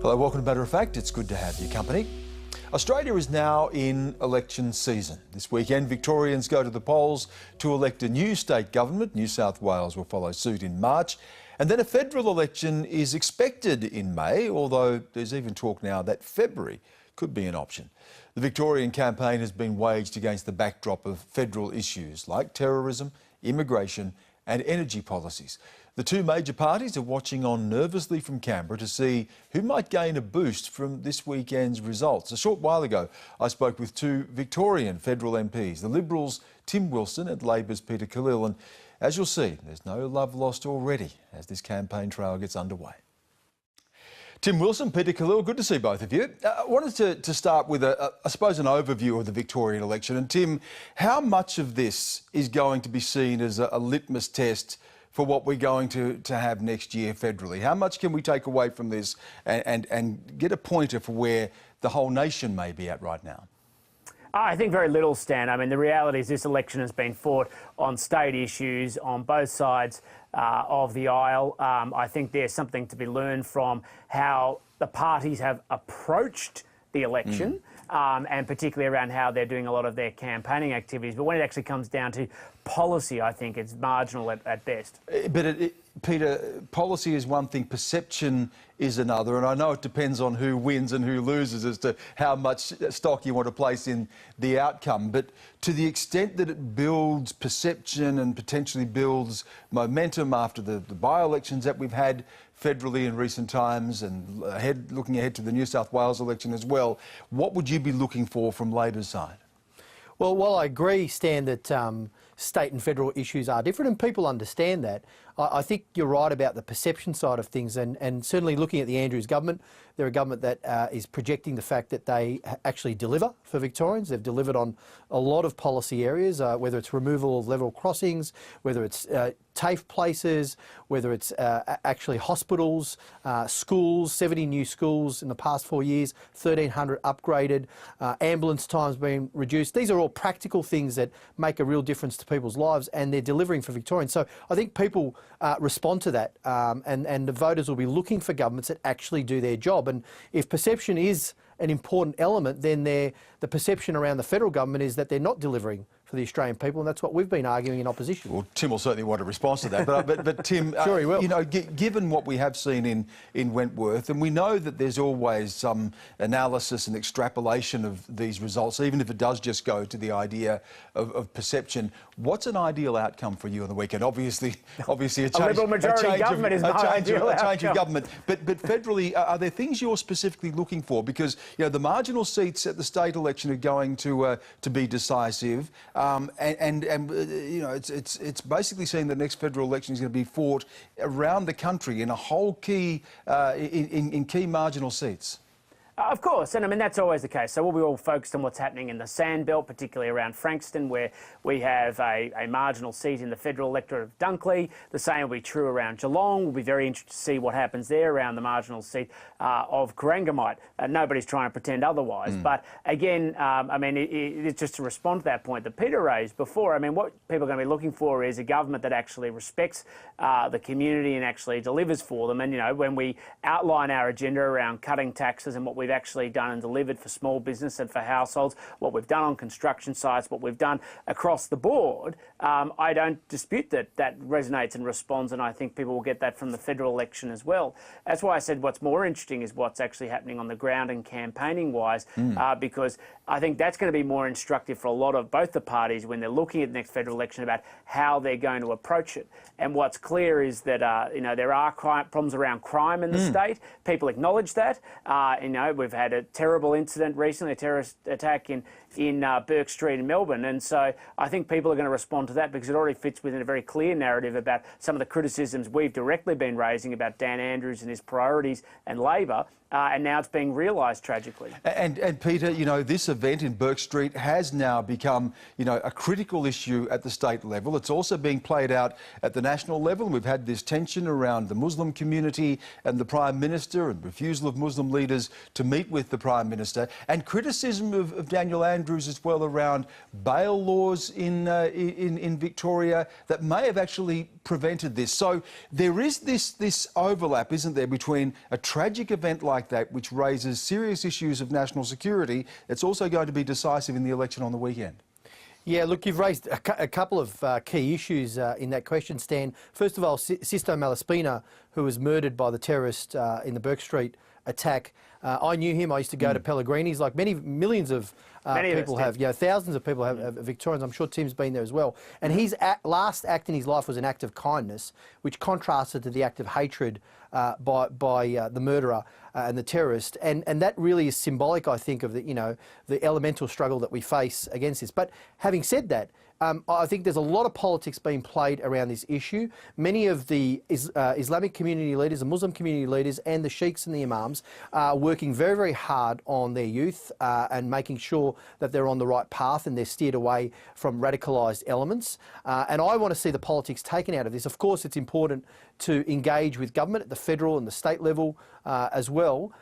Hello, welcome to Matter of Fact. It's good to have your company. Australia is now in election season. This weekend, Victorians go to the polls to elect a new state government. New South Wales will follow suit in March. And then a federal election is expected in May, although there's even talk now that February could be an option. The Victorian campaign has been waged against the backdrop of federal issues like terrorism, immigration and energy policies. The two major parties are watching on nervously from Canberra to see who might gain a boost from this weekend's results. A short while ago, I spoke with two Victorian federal MPs, the Liberals' Tim Wilson and Labor's Peter Khalil, and as you'll see, there's no love lost already as this campaign trail gets underway. Tim Wilson, Peter Khalil, good to see both of you. I wanted to start with, I suppose, an overview of the Victorian election. And Tim, how much of this is going to be seen as a litmus test for what we're going to have next year federally? How much can we take away from this and get a pointer for where the whole nation may be at right now? I think very little, Stan. I mean, the reality is this election has been fought on state issues on both sides of the aisle. I think there's something to be learned from how the parties have approached the election, and particularly around how they're doing a lot of their campaigning activities. But when it actually comes down to policy, I think it's marginal at best. But Peter, policy is one thing, perception is another, and I know it depends on who wins and who loses as to how much stock you want to place in the outcome. But to the extent that it builds perception and potentially builds momentum after the by-elections that we've had federally in recent times and looking ahead to the New South Wales election as well, what would you be looking for from Labor's side? Well, while I agree, Stan, that state and federal issues are different and people understand that, I think you're right about the perception side of things, and certainly looking at the Andrews government, they're a government that is projecting the fact that they actually deliver for Victorians. They've delivered on a lot of policy areas, whether it's removal of level crossings, whether it's TAFE places, whether it's actually hospitals, schools, 70 new schools in the past 4 years, 1,300 upgraded, ambulance times being reduced. These are all practical things that make a real difference to people's lives, and they're delivering for Victorians. So I think people respond to that, and the voters will be looking for governments that actually do their job. And if perception is an important element, then the perception around the federal government is that they're not delivering for the Australian people, and that's what we've been arguing in opposition. Well, Tim will certainly want a response to that, but Tim, sure he will. You know, given what we have seen in Wentworth, and we know that there's always some analysis and extrapolation of these results, even if it does just go to the idea of perception, what's an ideal outcome for you on the weekend? Obviously a change, a Liberal majority government is my ideal outcome. A change of government, but federally, are there things you're specifically looking for? Because you know the marginal seats at the state election are going to be decisive. And you know, it's basically saying the next federal election is going to be fought around the country in a whole key, in key marginal seats. Of course, and I mean that's always the case. So we'll be all focused on what's happening in the Sandbelt, particularly around Frankston, where we have a marginal seat in the federal electorate of Dunkley. The same will be true around Geelong. We'll be very interested to see what happens there around the marginal seat of Corangamite. Nobody's trying to pretend otherwise. But again, I mean, it's just to respond to that point that Peter raised before. I mean, what people are going to be looking for is a government that actually respects the community and actually delivers for them. And you know, when we outline our agenda around cutting taxes and what we've actually done and delivered for small business and for households, what we've done on construction sites, what we've done across the board, I don't dispute that resonates and responds, and I think people will get that from the federal election as well. That's why I said what's more interesting is what's actually happening on the ground and campaigning-wise, because I think that's going to be more instructive for a lot of both the parties when they're looking at the next federal election about how they're going to approach it. And what's clear is that you know, there are problems around crime in the state. People acknowledge that. You know, we've had a terrible incident recently, a terrorist attack in Bourke Street in Melbourne, and so I think people are going to respond to that because it already fits within a very clear narrative about some of the criticisms we've directly been raising about Dan Andrews and his priorities and Labor, and now it's being realised tragically. And Peter, you know, this event in Bourke Street has now become, you know, a critical issue at the state level. It's also being played out at the national level, and we've had this tension around the Muslim community and the Prime Minister and refusal of Muslim leaders to meet with the Prime Minister, and criticism of Daniel Andrews as well around bail laws in Victoria that may have actually prevented this. So there is this overlap, isn't there, between a tragic event like that, which raises serious issues of national security, that's also going to be decisive in the election on the weekend. Yeah, look, you've raised a couple of key issues in that question, Stan. First of all, Sisto Malaspina, who was murdered by the terrorist in the Bourke Street attack. I knew him. I used to go to Pellegrini's, like millions of people have. Yeah, thousands of people have, Victorians. I'm sure Tim's been there as well. And his last act in his life was an act of kindness, which contrasted to the act of hatred by the murderer and the terrorist. And that really is symbolic, I think, of the elemental struggle that we face against this. But having said that, I think there's a lot of politics being played around this issue. Many of the Islamic community leaders, the Muslim community leaders and the sheikhs and the imams are working very, very hard on their youth and making sure that they're on the right path and they're steered away from radicalised elements. And I want to see the politics taken out of this. Of course, it's important to engage with government at the federal and the state level as well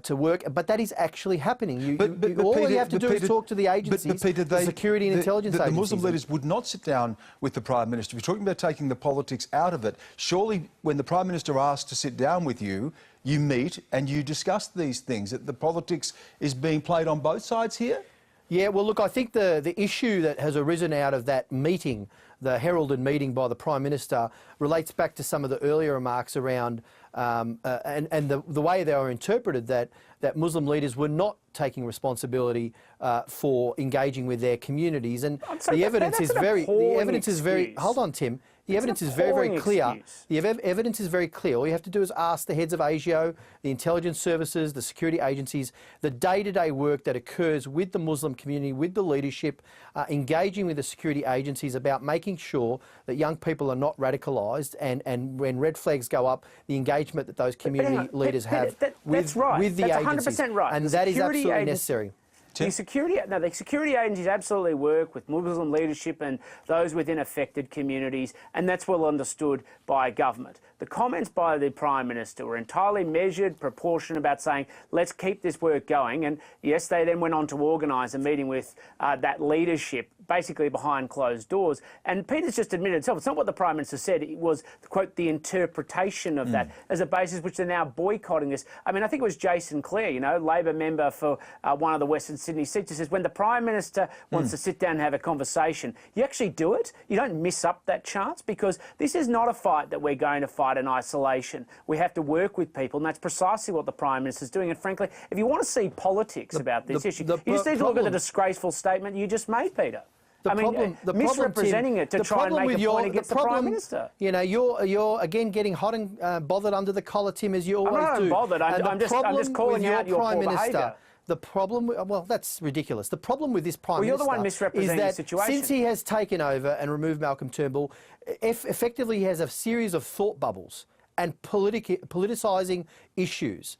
to work, but that is actually happening. All you have to do is talk to the agencies, the security and intelligence agencies. The Muslim leaders would not sit down with the Prime Minister. If you're talking about taking the politics out of it, surely when the Prime Minister asks to sit down with you, you meet and you discuss these things. That the politics is being played on both sides here? Yeah, well, look, I think the issue that has arisen out of that meeting, the heralded meeting by the Prime Minister, relates back to some of the earlier remarks around and the way they were interpreted, that Muslim leaders were not taking responsibility for engaging with their communities, and the evidence is very. Hold on, Tim. The evidence is very, very clear. The evidence is very clear. All you have to do is ask the heads of ASIO, the intelligence services, the security agencies, the day-to-day work that occurs with the Muslim community, with the leadership, engaging with the security agencies about making sure that young people are not radicalised, and when red flags go up, the engagement that those community leaders have with the agencies. 100% right. And that is absolutely necessary. The security agencies absolutely work with Muslim leadership and those within affected communities, and that's well understood by government. The comments by the Prime Minister were entirely measured, proportionate about saying, let's keep this work going. And yes, they then went on to organise a meeting with that leadership, basically behind closed doors. And Peter's just admitted himself, it's not what the Prime Minister said, it was, quote, the interpretation of that as a basis which they're now boycotting this. I mean, I think it was Jason Clare, Labor member for one of the Western Sydney seats, who says when the Prime Minister wants to sit down and have a conversation, you actually do it. You don't miss up that chance, because this is not a fight that we're going to fight in isolation. We have to work with people, and that's precisely what the Prime Minister's doing. And frankly, if you want to see politics about this issue, you just need to look at the disgraceful statement you just made, Peter. Misrepresenting it to try and make a point against the Prime Minister. You're again getting hot and bothered under the collar, Tim, as you always do. I'm not bothered. I'm just calling out your poor behaviour. The problem, well, that's ridiculous. The problem with this Prime Minister you're the one misrepresenting the situation. Since he has taken over and removed Malcolm Turnbull, effectively he has a series of thought bubbles and politicising issues.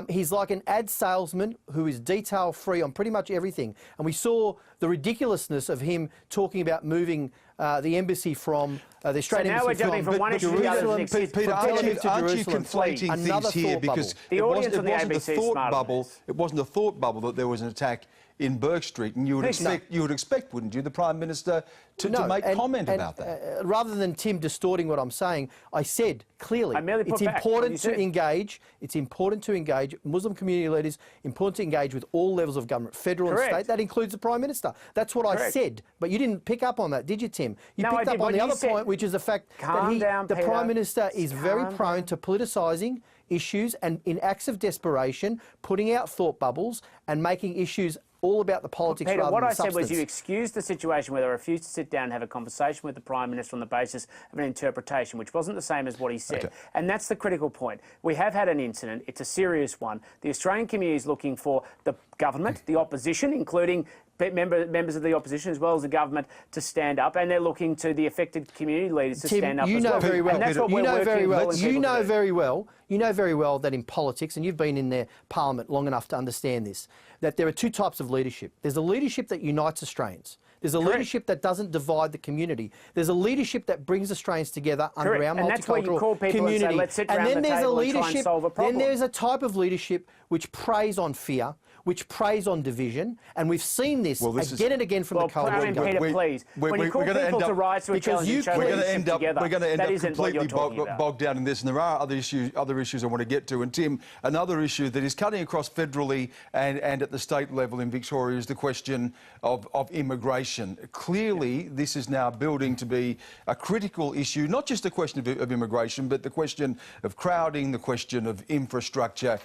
He's like an ad salesman who is detail-free on pretty much everything. And we saw the ridiculousness of him talking about moving the embassy from the Australian embassy from Jerusalem to Peter, aren't you conflating things here? Because it wasn't a thought bubble that there was an attack in Bourke Street, and you would expect, wouldn't you, the Prime Minister to make comment about that? Rather than Tim distorting what I'm saying, I said clearly it's important to engage. It's important to engage Muslim community leaders. Important to engage with all levels of government, federal and state. That includes the Prime Minister. That's what I said. But you didn't pick up on that, did you, Tim? You picked up on the other point, which is the fact that the Prime Minister is very prone to politicising issues and, in acts of desperation, putting out thought bubbles and making issues all about the politics rather than the substance. What I said was you excused the situation where they refused to sit down and have a conversation with the Prime Minister on the basis of an interpretation, which wasn't the same as what he said. Okay. And that's the critical point. We have had an incident. It's a serious one. The Australian community is looking for the government, the opposition, including members of the opposition as well as the government, to stand up, and they're looking to the affected community leaders to stand up as well. And that's what we're working with. You know very well that in politics, and you've been in their parliament long enough to understand this, that there are two types of leadership. There's a leadership that unites Australians. There's a leadership that doesn't divide the community. There's a leadership that brings Australians together under our And that's where you multicultural call people community. and say, let's sit And around then the there's a table and try and leadership. solve a problem. Then there's a type of leadership which preys on fear, which preys on division, and we've seen this again and again from the coalition Peter, government. please. When you call people to rise to a challenge and show leadership together, we're going to end that up isn't what you're completely talking about. bogged down in this, and there are other issues I want to get to. And Tim, another issue that is cutting across federally and at the state level in Victoria is the question of immigration. Clearly, this is now building to be a critical issue, not just a question of immigration, but the question of crowding, the question of infrastructure.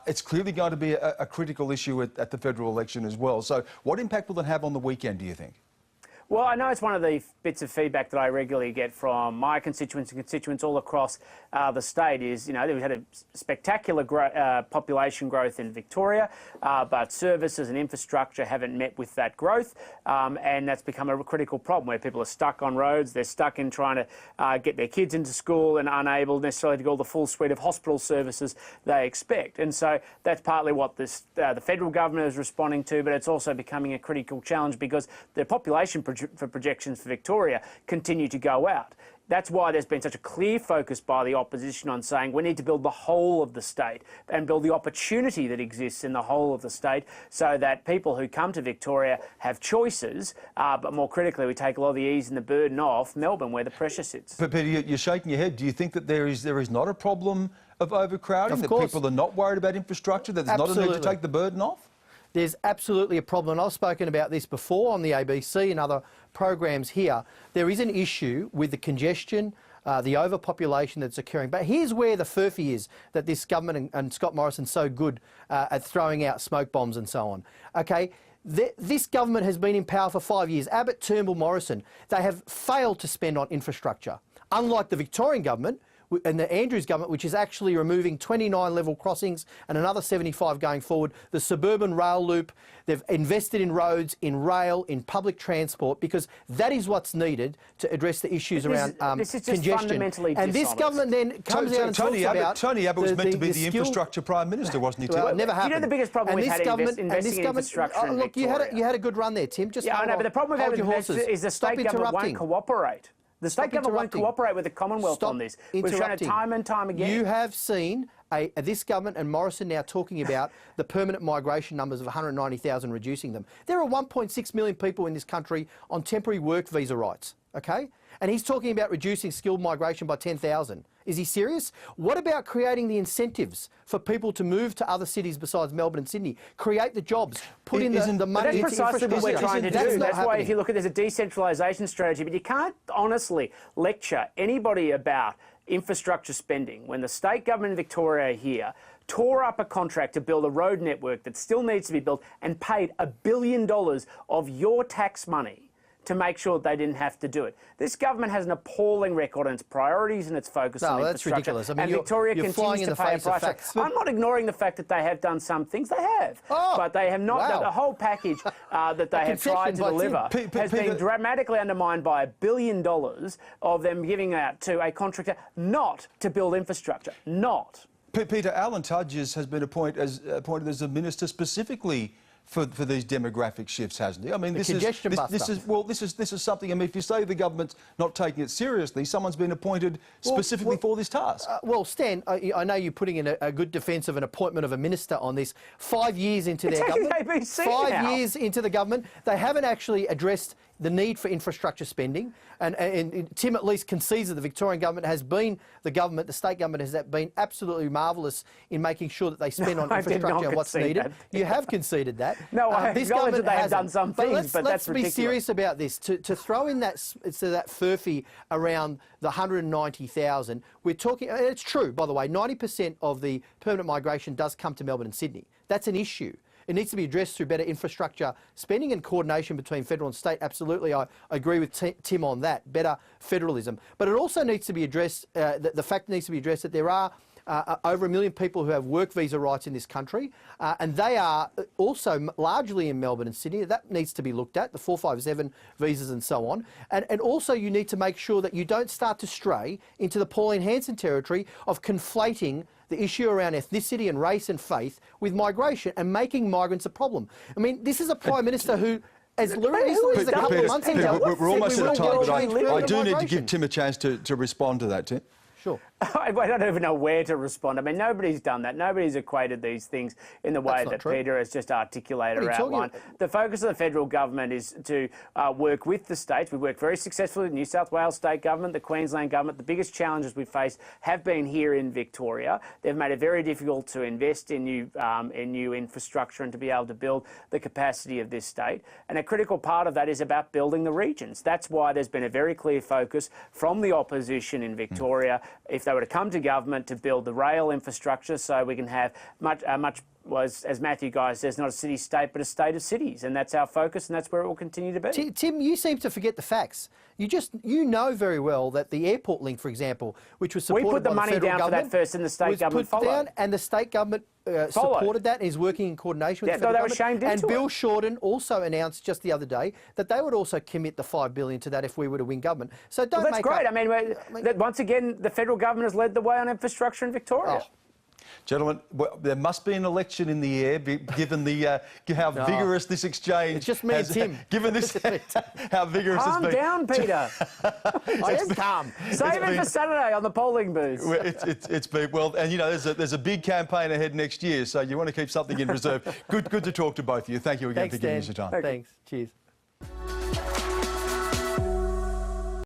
It's clearly going to be a critical issue at the federal election as well. So what impact will it have on the weekend, do you think? Well, I know it's one of the bits of feedback that I regularly get from my constituents and constituents all across the state is, you know, we've had a spectacular population growth in Victoria, but services and infrastructure haven't met with that growth, and that's become a critical problem where people are stuck on roads, they're stuck in trying to get their kids into school and unable necessarily to get all the full suite of hospital services they expect. And so that's partly what the federal government is responding to, but it's also becoming a critical challenge because the population projections for Victoria continue to go out. That's why there's been such a clear focus by the opposition on saying we need to build the whole of the state and build the opportunity that exists in the whole of the state so that people who come to Victoria have choices, but more critically, we take a lot of the ease and the burden off Melbourne where the pressure sits. But Peter, you're shaking your head. Do you think that there is not a problem of overcrowding, that people are not worried about infrastructure, that there's not a need to take the burden off? There's absolutely a problem, and I've spoken about this before on the ABC and other programs here. There is an issue with the congestion, the overpopulation that's occurring. But here's where the furphy is that this government and Scott Morrison's so good at throwing out smoke bombs and so on. Okay, this government has been in power for 5 years. Abbott, Turnbull, Morrison, they have failed to spend on infrastructure. Unlike the Victorian government, and the Andrews government, which is actually removing 29 level crossings and another 75 going forward, the suburban rail loop, they've invested in roads, in rail, in public transport, because that is what's needed to address the issues around this is just congestion. Fundamentally and this government then comes out and talks about... Tony Abbott was meant to be the infrastructure Prime Minister, wasn't he? Well, it never happened. You know the biggest problem we've had investing in infrastructure in look, Victoria. you had a good run there, Tim. Just I know, but the problem we've had is the state government won't cooperate. The state government won't cooperate with the Commonwealth on this. We've shown it time and time again. You have seen this government and Morrison now talking about the permanent migration numbers of 190,000, reducing them. There are 1.6 million people in this country on temporary work visa rights, okay? And he's talking about reducing skilled migration by 10,000. Is he serious? What about creating the incentives for people to move to other cities besides Melbourne and Sydney? Create the jobs, put in the money into infrastructure. That's precisely what we're trying to do. That's why if you look at there's a decentralisation strategy, but you can't honestly lecture anybody about infrastructure spending when the state government in Victoria here tore up a contract to build a road network that still needs to be built and paid $1 billion of your tax money to make sure they didn't have to do it. This government has an appalling record on its priorities and its focus on infrastructure. That's ridiculous. I mean, and Victoria continues to pay a price. I'm not ignoring the fact that they have done some things. They have. But they have not. Wow. The whole package that they have tried to deliver has been dramatically undermined by $1 billion of them giving out to a contractor not to build infrastructure. Not. Peter, Alan Tudges has been appointed as a minister specifically for these demographic shifts, hasn't he? I mean, this is something. I mean, if you say the government's not taking it seriously, someone's been appointed specifically for this task. Well, Stan, I know you're putting in a good defence of an appointment of a minister on this. 5 years into their government, ABC 5 years into the government, they haven't actually addressed the need for infrastructure spending, and Tim at least concedes that the Victorian government has been, the state government has been absolutely marvellous in making sure that they spend on infrastructure and what's needed. You have conceded that. No, I acknowledge that they have done some things, but that's ridiculous. Let's be serious about this. To throw in that furphy around the 190,000, we're talking, and it's true, by the way, 90% of the permanent migration does come to Melbourne and Sydney. That's an issue. It needs to be addressed through better infrastructure spending and coordination between federal and state. Absolutely, I agree with Tim on that, better federalism. But it also needs to be addressed, the fact needs to be addressed that there are over 1 million people who have work visa rights in this country, and they are also largely in Melbourne and Sydney. That needs to be looked at, the 457 visas and so on. And also you need to make sure that you don't start to stray into the Pauline Hanson territory of conflating the issue around ethnicity and race and faith with migration and making migrants a problem. I mean, this is a Prime Minister who as recently as a couple of months ago, we're almost out of time, but I do need to give migration. Tim a chance to respond to that, Tim. Sure. I don't even know where to respond. I mean, nobody's done that. Nobody's equated these things in the way that Peter has just articulated or outlined. The focus of the federal government is to work with the states. We work very successfully with the New South Wales state government, the Queensland government. The biggest challenges we face have been here in Victoria. They've made it very difficult to invest in new infrastructure and to be able to build the capacity of this state. And a critical part of that is about building the regions. That's why there's been a very clear focus from the opposition in Victoria, if they were to come to government, to build the rail infrastructure so we can have as Matthew Guy says, not a city-state but a state of cities, and that's our focus and that's where it will continue to be. Tim, you seem to forget the facts. You know very well that the airport link, for example, which was supported by we put the money federal down for that first and the state government followed. Down, and the state government supported that and is working in coordination with the federal government. Shamed into and Bill it. Shorten also announced just the other day that they would also commit the $5 billion to that if we were to win government. So don't that's make great. up, I mean, once again, the federal government has led the way on infrastructure in Victoria. Oh. Gentlemen, there must be an election in the air, given how vigorous this exchange. It's just me and Tim. Given this, how vigorous it's been. Calm down, Peter. I am calm. Save it for Saturday on the polling booth. It's been well, and you know there's a big campaign ahead next year, so you want to keep something in reserve. Good to talk to both of you. Thank you again for giving us your time. Thanks. Cheers.